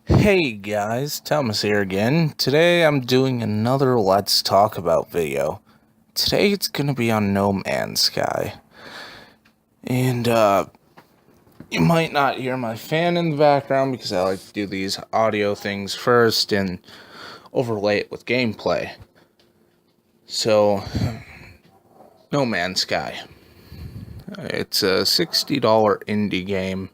Hey guys, Thomas here again. Today I'm doing another Let's Talk About video. Today it's gonna be on No Man's Sky. And you might not hear my fan in the background because I like to do these audio things first and overlay it with gameplay. So, No Man's Sky. It's a $60 indie game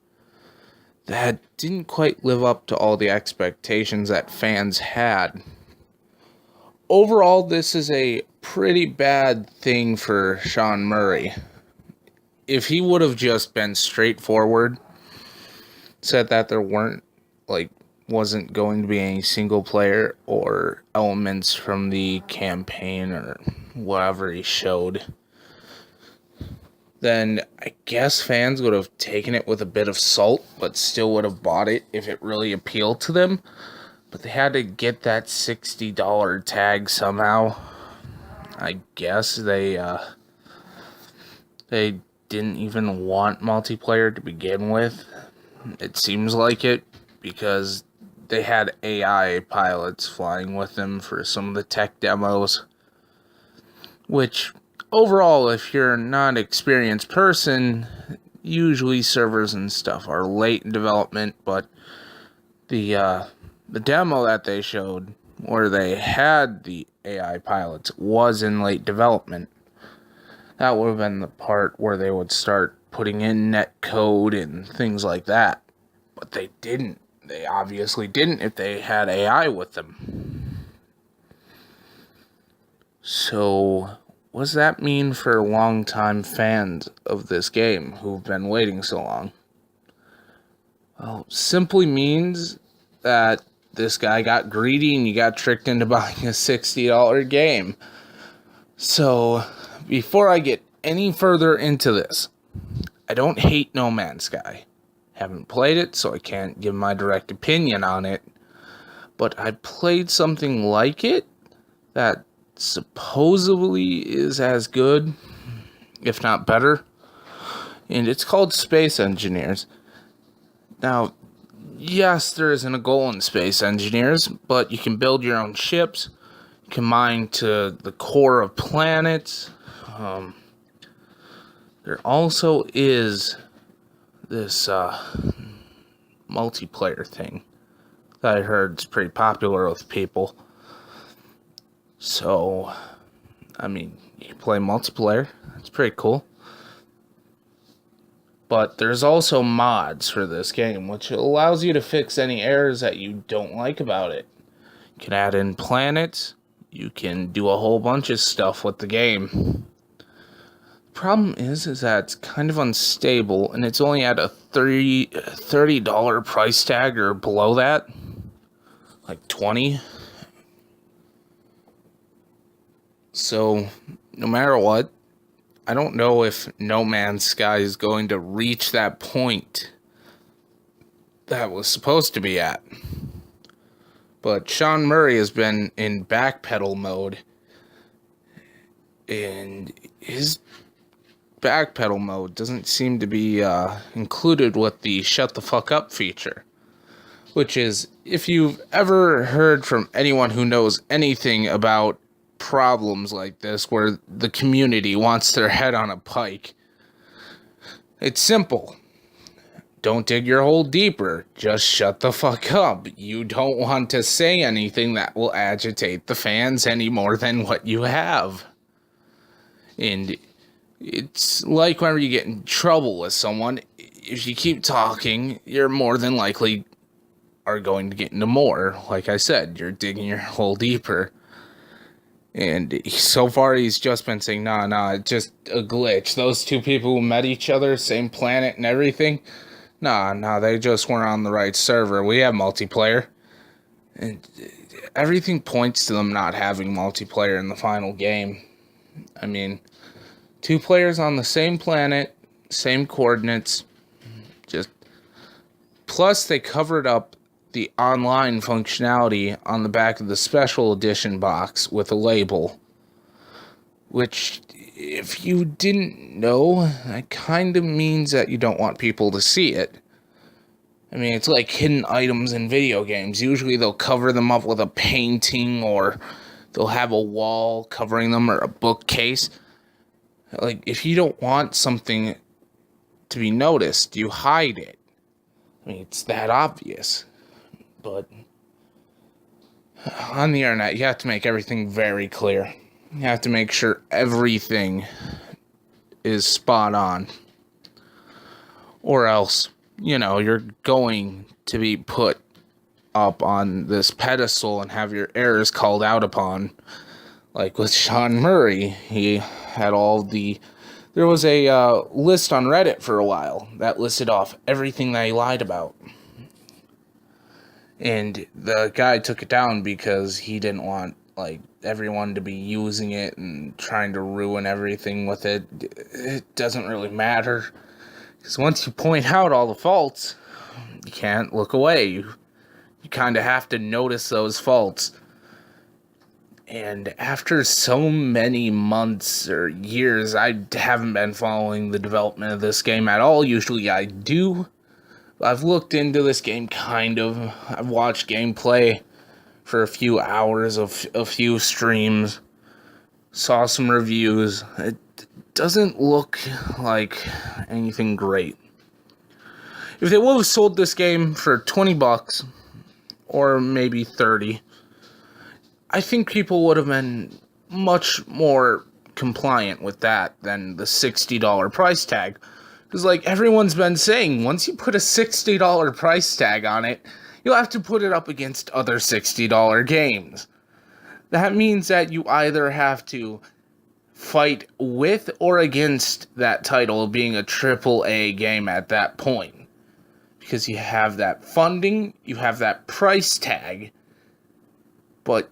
that didn't quite live up to all the expectations that fans had. Overall, this is a pretty bad thing for Sean Murray. If he would have just been straightforward, said that there wasn't going to be any single player or elements from the campaign or whatever he showed, then I guess fans would have taken it with a bit of salt, but still would have bought it if it really appealed to them. But they had to get that $60 tag somehow. I guess they didn't even want multiplayer to begin with. It seems like it, because they had AI pilots flying with them for some of the tech demos, which overall, if you're not an experienced person, usually servers and stuff are late in development. But the demo that they showed, where they had the AI pilots, was in late development. That would have been the part where they would start putting in net code and things like that. But they didn't. They obviously didn't if they had AI with them. So, what does that mean for longtime fans of this game who've been waiting so long? Well, simply means that this guy got greedy and you got tricked into buying a $60 game. So, before I get any further into this, I don't hate No Man's Sky. Haven't played it, so I can't give my direct opinion on it. But I played something like it that supposedly is as good, if not better. And it's called Space Engineers. Now, yes, there isn't a goal in Space Engineers, but you can build your own ships. You can mine to the core of planets. There also is this multiplayer thing that I heard is pretty popular with people. So, I mean, you can play multiplayer. That's pretty cool. But there's also mods for this game, which allows you to fix any errors that you don't like about it. You can add in planets. You can do a whole bunch of stuff with the game. The problem is that it's kind of unstable, and it's only at a $30 price tag or below that. Like 20. So, no matter what, I don't know if No Man's Sky is going to reach that point that was supposed to be at. But Sean Murray has been in backpedal mode, and his backpedal mode doesn't seem to be included with the shut the fuck up feature. Which is, if you've ever heard from anyone who knows anything about problems like this where the community wants their head on a pike, it's simple. Don't dig your hole deeper. Just shut the fuck up. You don't want to say anything that will agitate the fans any more than what you have. And it's like whenever you get in trouble with someone, if you keep talking, you're more than likely are going to get into more. Like I said, you're digging your hole deeper. And so far, he's just been saying, nah, it's just a glitch. Those two people who met each other, same planet and everything, nah, they just weren't on the right server. We have multiplayer. And everything points to them not having multiplayer in the final game. I mean, two players on the same planet, same coordinates, just... Plus, they covered up the online functionality on the back of the special edition box with a label, which, if you didn't know, that kind of means that you don't want people to see it. I mean, it's like hidden items in video games. Usually they'll cover them up with a painting, or they'll have a wall covering them, or a bookcase. Like, if you don't want something to be noticed, you hide it. I mean, it's that obvious. But on the internet, you have to make everything very clear. You have to make sure everything is spot on. Or else, you're going to be put up on this pedestal and have your errors called out upon. Like with Sean Murray, he had there was a list on Reddit for a while that listed off everything that he lied about. And the guy took it down because he didn't want, everyone to be using it and trying to ruin everything with it. It doesn't really matter. Because once you point out all the faults, you can't look away. You kind of have to notice those faults. And after so many months or years, I haven't been following the development of this game at all. Usually I do. I've looked into this game kind of. I've watched gameplay for a few hours of a few streams. Saw some reviews. It doesn't look like anything great. If they would have sold this game for $20 or maybe $30, I think people would have been much more compliant with that than the $60 price tag. Because everyone's been saying, once you put a $60 price tag on it, you'll have to put it up against other $60 games. That means that you either have to fight with or against that title being a AAA game at that point. Because you have that funding, you have that price tag, but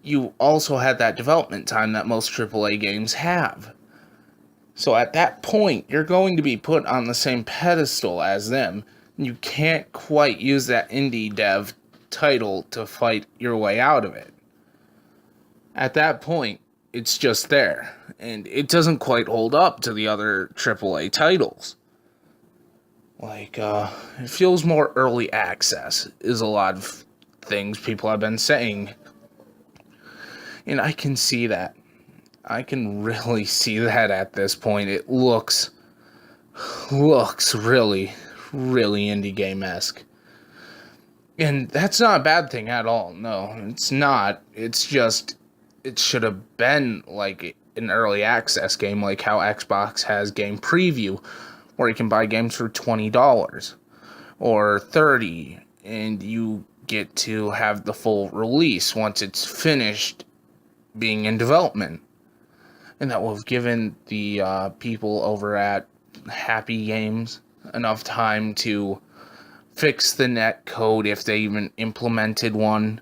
you also had that development time that most AAA games have. So at that point, you're going to be put on the same pedestal as them. You can't quite use that indie dev title to fight your way out of it. At that point, it's just there. And it doesn't quite hold up to the other AAA titles. It feels more early access, is a lot of things people have been saying. And I can see that. I can really see that at this point. It looks really, really indie game-esque. And that's not a bad thing at all. No, it's not. It's just, it should have been like an early access game, like how Xbox has Game Preview, where you can buy games for $20 or $30, and you get to have the full release once it's finished being in development. And that will have given the people over at Happy Games enough time to fix the net code if they even implemented one.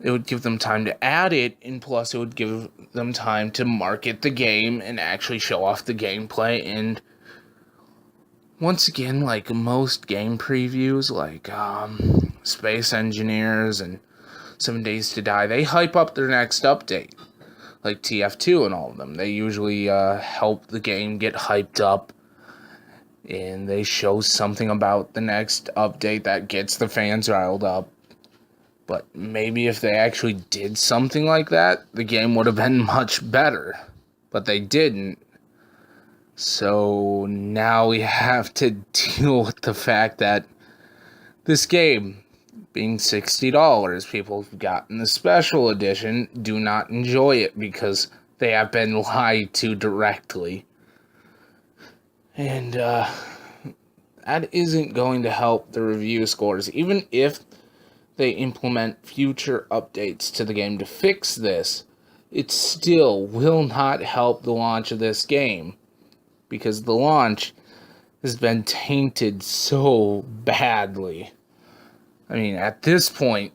It would give them time to add it, and plus it would give them time to market the game and actually show off the gameplay. And once again, like most game previews, like Space Engineers and 7 Days to Die, they hype up their next update. Like TF2 and all of them. They usually help the game get hyped up, and they show something about the next update that gets the fans riled up. But maybe if they actually did something like that, the game would have been much better. But they didn't. So now we have to deal with the fact that this game, being $60, people who've gotten the special edition do not enjoy it because they have been lied to directly. And that isn't going to help the review scores. Even if they implement future updates to the game to fix this, it still will not help the launch of this game. Because the launch has been tainted so badly. I mean, at this point,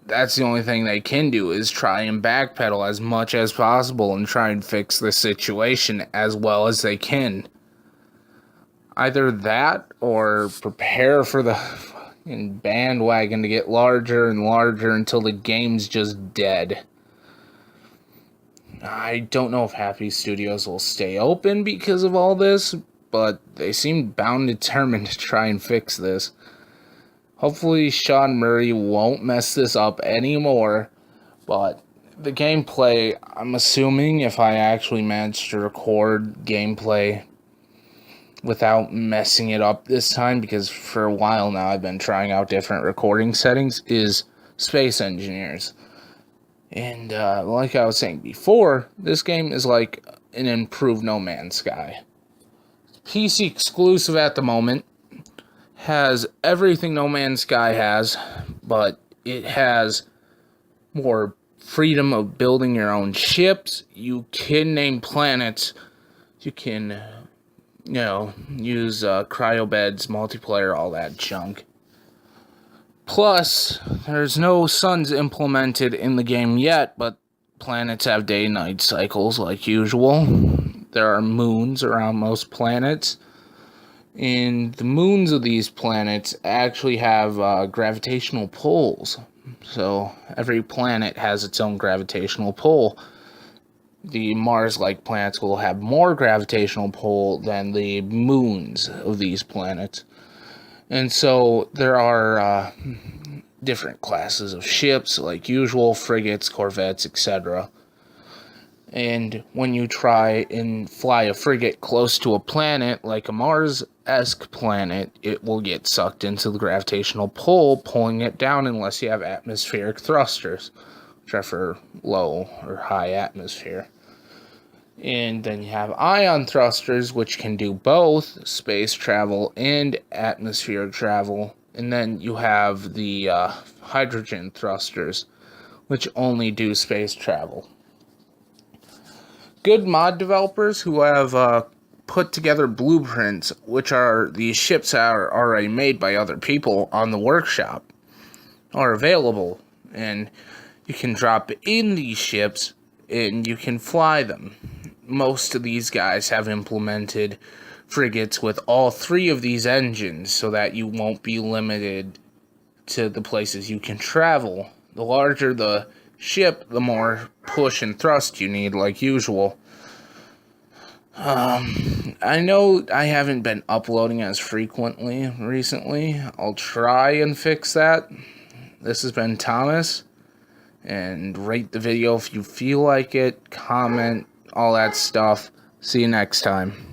that's the only thing they can do is try and backpedal as much as possible and try and fix the situation as well as they can. Either that or prepare for the fucking bandwagon to get larger and larger until the game's just dead. I don't know if Happy Studios will stay open because of all this, but they seem bound and determined to try and fix this. Hopefully Sean Murray won't mess this up anymore, but the gameplay, I'm assuming if I actually manage to record gameplay without messing it up this time, because for a while now I've been trying out different recording settings, is Space Engineers. And like I was saying before, this game is like an improved No Man's Sky. PC exclusive at the moment, has everything No Man's Sky has, but it has more freedom of building your own ships. You can name planets. You can, use cryobeds, multiplayer, all that junk. Plus, there's no suns implemented in the game yet, but planets have day-night cycles like usual. There are moons around most planets. And the moons of these planets actually have gravitational pulls. So every planet has its own gravitational pull. The Mars-like planets will have more gravitational pull than the moons of these planets. And so there are different classes of ships, like usual, frigates, corvettes, etc. And when you try and fly a frigate close to a planet, like a Mars-esque planet, it will get sucked into the gravitational pull, pulling it down unless you have atmospheric thrusters, which are for low or high atmosphere. And then you have ion thrusters, which can do both space travel and atmospheric travel. And then you have the hydrogen thrusters, which only do space travel. Good mod developers who have put together blueprints, which are these ships that are already made by other people on the workshop, are available. And you can drop in these ships and you can fly them. Most of these guys have implemented frigates with all three of these engines so that you won't be limited to the places you can travel. The larger the ship, the more push and thrust you need, like usual. I know I haven't been uploading as frequently recently. I'll try and fix that. This has been Thomas, and rate the video if you feel like it, comment, all that stuff. See you next time.